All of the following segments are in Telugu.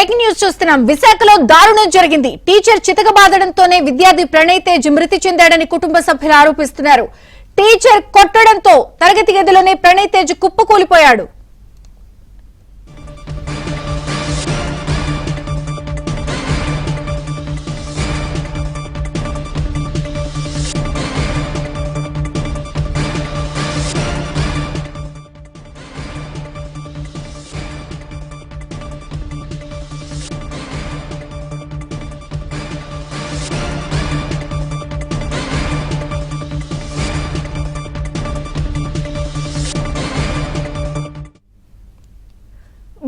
బ్రేకింగ్ న్యూస్ చూస్తున్నాం. విశాఖలో దారుణం జరిగింది. టీచర్ చితకబాదడంతోనే విద్యార్థి ప్రణయ్ తేజ్ మృతి చెందాడని కుటుంబ సభ్యులు ఆరోపిస్తున్నారు. టీచర్ కొట్టడంతో తరగతి గదిలోనే ప్రణయ్ తేజ్ కుప్పకూలిపోయాడు.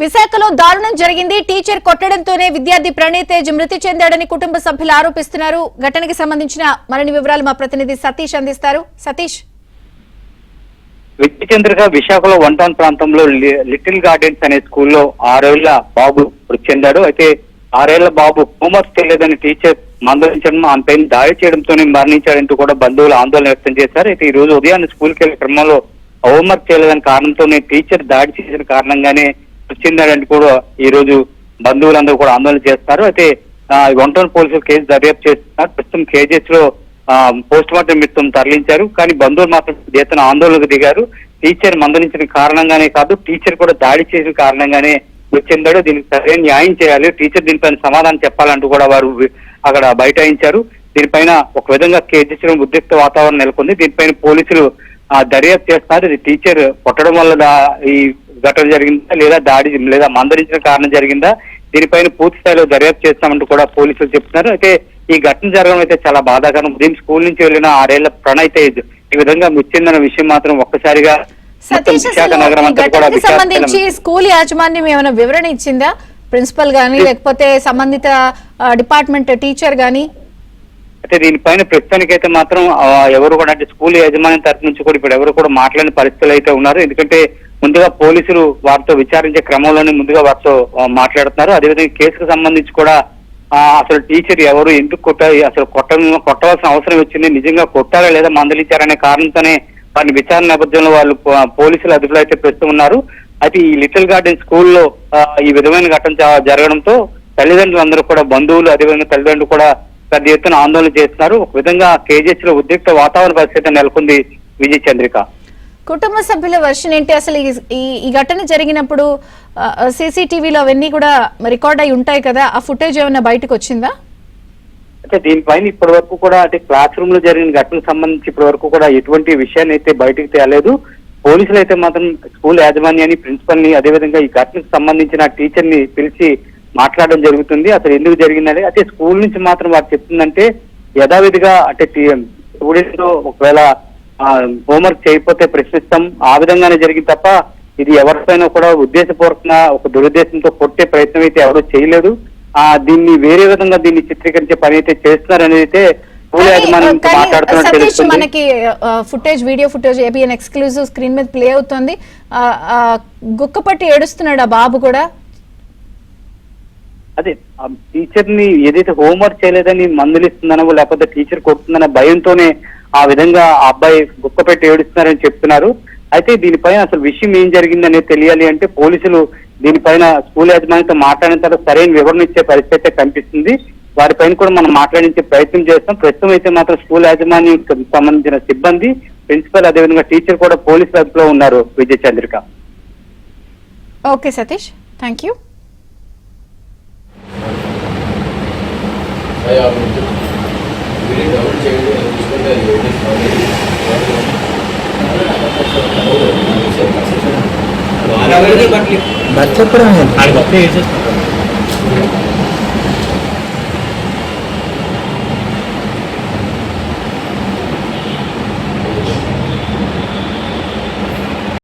విశాఖలో దారుణం జరిగింది. టీచర్ కొట్టడంతోనే విద్యార్థి ప్రణయ్ తేజ్ మృతి చెందాడని కుటుంబ సభ్యులు ఆరోపిస్తున్నారు. ఘటనకి సంబంధించిన మరిన్ని వివరాలు మా ప్రతినిధి సతీష్ అందిస్తారు. సతీష్, విద్యాచంద్రగా విశాఖలో 1 టౌన్ ప్రాంతంలో లిటిల్ గార్డెన్స్ అనే స్కూల్లో 6 ఏళ్ల బాబు మృతి చెందాడు. అయితే 6 ఏళ్ల బాబు హోంవర్క్ చేయలేదని టీచర్ మందలించడం, ఆమెపై దాడి చేయడంతోనే మరణించాడంటూ కూడా బంధువులు ఆందోళన వ్యక్తం చేశారు. అయితే ఈ రోజు ఉదయాన్నే స్కూల్కి వెళ్లే క్రమంలో హోంవర్క్ చేయలేదని కారణంతోనే టీచర్ దాడి చేసిన కారణంగానే చెందాడంటూ కూడా ఈ రోజు బంధువులందరూ కూడా ఆందోళన చేస్తున్నారు. అయితే 1 టౌన్ పోలీసులు కేసు దర్యాప్తు చేస్తున్నారు. ప్రస్తుతం కేజీహెచ్ లో పోస్ట్ మార్టం నిమిత్తం తరలించారు. కానీ బంధువులు మాత్రం చేస్తున్న ఆందోళనకు దిగారు. టీచర్ మందలించిన కారణంగానే కాదు, టీచర్ కూడా దాడి చేసిన కారణంగానే మృతి చెందాడు. దీనికి సరైన న్యాయం చేయాలి, టీచర్ దీనిపైన సమాధానం చెప్పాలంటూ కూడా వారు అక్కడ బైఠాయించారు. దీనిపైన ఒక విధంగా కేజీహెచ్ లో ఉద్రిక్త వాతావరణం నెలకొంది. దీనిపైన పోలీసులు దర్యాప్తు చేస్తున్నారు. ఇది టీచర్ కొట్టడం వల్ల ఈ ఘటన జరిగిందా లేదా దాడి లేదా మందలించిన కారణం జరిగిందా, దీనిపైన పూర్తి స్థాయిలో దర్యాప్తు చేస్తామంటూ కూడా పోలీసులు చెప్తున్నారు. అయితే ఈ ఘటన జరగడం అయితే చాలా బాధాకరం. దీని స్కూల్ నుంచి వెళ్లిన 6 ఏళ్ల ప్రణయ్ తేజ్ ఈ విధంగా మృతి చెందిన విషయం మాత్రం ఒక్కసారిగా విశాఖ నగరం అంతా కూడా సంబంధించి స్కూల్ యాజమాన్యం ఏమైనా వివరణ ఇచ్చిందా? ప్రిన్సిపల్ గానీ లేకపోతే సంబంధిత డిపార్ట్మెంట్ టీచర్ గానీ? అయితే దీనిపైన ప్రస్తుతానికైతే మాత్రం ఎవరు కూడా, అంటే స్కూల్ యాజమాన్యం తరఫు నుంచి కూడా ఇప్పుడు ఎవరు కూడా మాట్లాడిన పరిస్థితులు అయితే ఉన్నారు. ఎందుకంటే ముందుగా పోలీసులు వారితో విచారించే క్రమంలోనే ముందుగా వారితో మాట్లాడుతున్నారు. అదేవిధంగా కేసుకు సంబంధించి కూడా అసలు టీచర్ ఎవరు, ఎందుకు కొట్టాలి, అసలు కొట్టవలసిన అవసరం వచ్చింది, నిజంగా కొట్టారా లేదా మందలించారనే కారణంతోనే వారిని విచారణ నేపథ్యంలో వాళ్ళు పోలీసులు అదుపులో అయితే ప్రస్తుతం ఉన్నారు. అయితే ఈ లిటిల్ గార్డెన్ స్కూల్లో ఈ విధమైన ఘటన జరగడంతో తల్లిదండ్రులందరూ కూడా, బంధువులు అదేవిధంగా తల్లిదండ్రులు కూడా పెద్ద ఎత్తున ఆందోళన చేస్తున్నారు. ఒక విధంగా కేజీహెచ్ లో ఉద్రిక్త వాతావరణ పరిస్థితి నెలకొంది. విజయ చంద్రిక, కుటుంబ సభ్యుల వర్షన్ ఏంటి? అసలు ఈ ఘటన జరిగినప్పుడు సీసీటీవీలో అవన్నీ కూడా రికార్డ్ అయి ఉంటాయి కదా, ఆ ఫుటేజ్ ఏమైనా బయటకు వచ్చిందా? అంటే దీనిపైన ఇప్పటి వరకు కూడా, అంటే క్లాస్ రూమ్ లో జరిగిన ఘటనకు సంబంధించి ఇప్పటి వరకు కూడా ఎటువంటి విషయాన్ని అయితే బయటకు తేలేదు. పోలీసులు అయితే మాత్రం స్కూల్ యాజమాన్యాన్ని, ప్రిన్సిపల్ ని, అదేవిధంగా ఈ ఘటనకు సంబంధించిన టీచర్ ని పిలిచి మాట్లాడడం జరుగుతుంది. అసలు ఎందుకు జరిగిందని. అయితే స్కూల్ నుంచి మాత్రం వారు చెప్తుందంటే యథావిధిగా, అంటే స్టూడెంట్స్ ఒకవేళ హోంవర్క్ చేయకపోతే ప్రశ్నిస్తాం, ఆ విధంగానే జరిగింది తప్ప ఇది ఎవరిపైనా కూడా ఉద్దేశపూర్వకంగా ఒక దురుద్దేశంతో కొట్టే ప్రయత్నం అయితే ఎవరూ చేయలేదు. దీన్ని వేరే విధంగా దీన్ని చిత్రీకరించే పని అయితే చేస్తున్నారనేది అయితే స్కూల్ యాజమాన్యం మాట్లాడుతున్నట్టు తెలుస్తుంది. మనకి footage, video footage ABN exclusive screen మీద ప్లే అవుతుంది. గుక్కపట్టి ఏడుస్తున్నాడు ఆ బాబు కూడా. అదే టీచర్ ని ఏదైతే హోంవర్క్ చేయలేదని మందులిస్తుందనో లేకపోతే టీచర్ కొడుతుందన్న భయంతోనే ఆ విధంగా ఆ అబ్బాయి గుక్క పెట్టి ఏడుస్తున్నారని చెప్తున్నారు. అయితే దీనిపైన అసలు విషయం ఏం జరిగిందనేది తెలియాలి అంటే పోలీసులు దీనిపైన స్కూల్ యాజమాన్యంతో మాట్లాడిన తర్వాత సరైన వివరణ ఇచ్చే పరిస్థితి కనిపిస్తుంది. వారిపైన కూడా మనం మాట్లాడించే ప్రయత్నం చేస్తాం. ప్రస్తుతం అయితే మాత్రం స్కూల్ యాజమాన్యం సంబంధించిన సిబ్బంది, ప్రిన్సిపల్ అదేవిధంగా టీచర్ కూడా పోలీసుల అదుపులో ఉన్నారు. Vijaya Chandrika. Okay Satish, thank you. చెప్పడం